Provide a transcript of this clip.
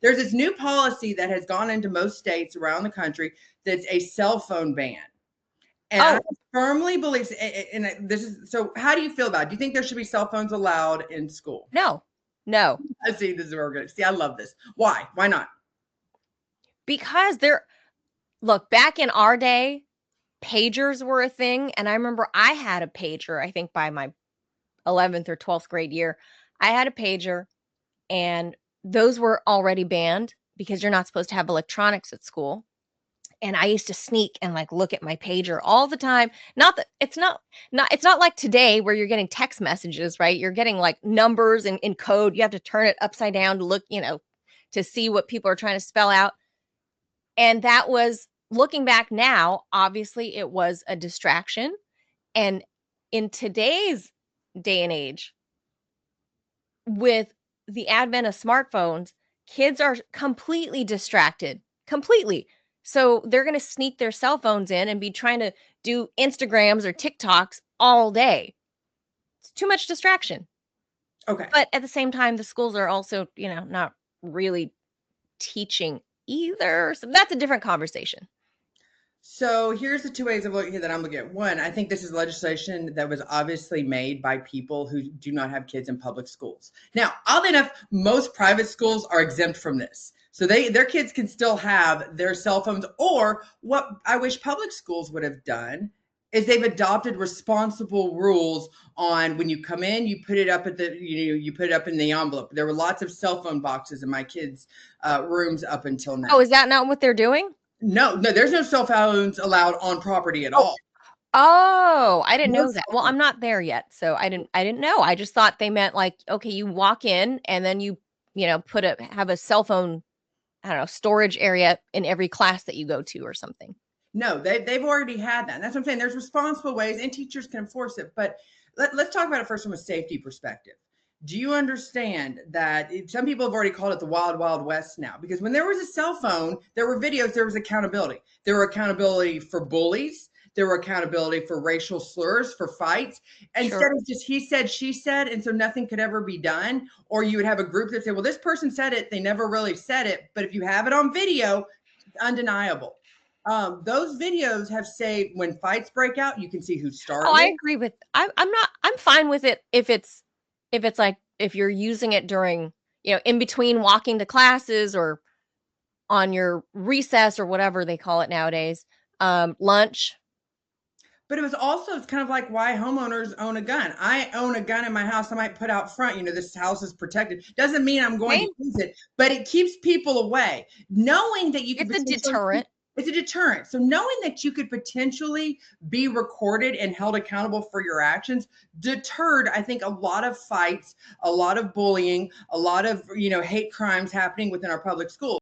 There's this new policy that has gone into most states around the country that's a cell phone ban. And I Oh, firmly believe, and this is, so how do you feel about it? Do you think there should be cell phones allowed in school? no, no, I see, this is where we're going to see. I love this. Why? Why not? because look, back in our day, pagers were a thing. And I remember I had a pager, I think by my 11th or 12th grade year, I had a pager, and those were already banned because you're not supposed to have electronics at school. And I used to sneak and like look at my pager all the time. Not that it's not like today where you're getting text messages, right? You're getting like numbers and in code. You have to turn it upside down to look, to see what people are trying to spell out. And that was, looking back now, obviously it was a distraction. And in today's day and age, with the advent of smartphones, kids are completely distracted, completely. So they're going to sneak their cell phones in and be trying to do Instagrams or TikToks all day. It's too much distraction. Okay. But at the same time, the schools are also, not really teaching either. So that's a different conversation. So here's the two ways of looking that I'm looking at. One, I think this is legislation that was obviously made by people who do not have kids in public schools. Now, oddly enough, most private schools are exempt from this. So their kids can still have their cell phones, or what I wish public schools would have done is they've adopted responsible rules on when you come in, you put it up at the, you put it up in the envelope. There were lots of cell phone boxes in my kids' rooms up until now. Oh, is that not what they're doing? No, no, there's no cell phones allowed on property at Oh, all. oh, I didn't No know that. cell Well, phone. I'm not there yet, so I didn't know. I just thought they meant like, okay, you walk in and then have a cell phone, I don't know, storage area in every class that you go to or something. No, they've already had that. And that's what I'm saying. There's responsible ways, and teachers can enforce it. But let's talk about it first from a safety perspective. Do you understand that some people have already called it the wild, wild west now? Because when there was a cell phone, there were videos, there was accountability. There were accountability for bullies. There were accountability for racial slurs, for fights. Sure. Instead of just he said, she said, and so nothing could ever be done. Or you would have a group that say, well, this person said it, they never really said it. But if you have it on video, it's undeniable. Those videos have saved when fights break out, you can see who Oh, started I it. agree with I'm fine with it if it's like if you're using it during, in between walking to classes or on your recess or whatever they call it nowadays. Lunch. But it was also, it's kind of like why homeowners own a gun. I own a gun in my house. I might put out front, this house is protected. Doesn't mean I'm going to Okay? use it, but it keeps people away. Knowing that you could It's a potentially, deterrent. it's a deterrent. So knowing that you could potentially be recorded and held accountable for your actions deterred, I think, a lot of fights, a lot of bullying, a lot of, hate crimes happening within our public schools.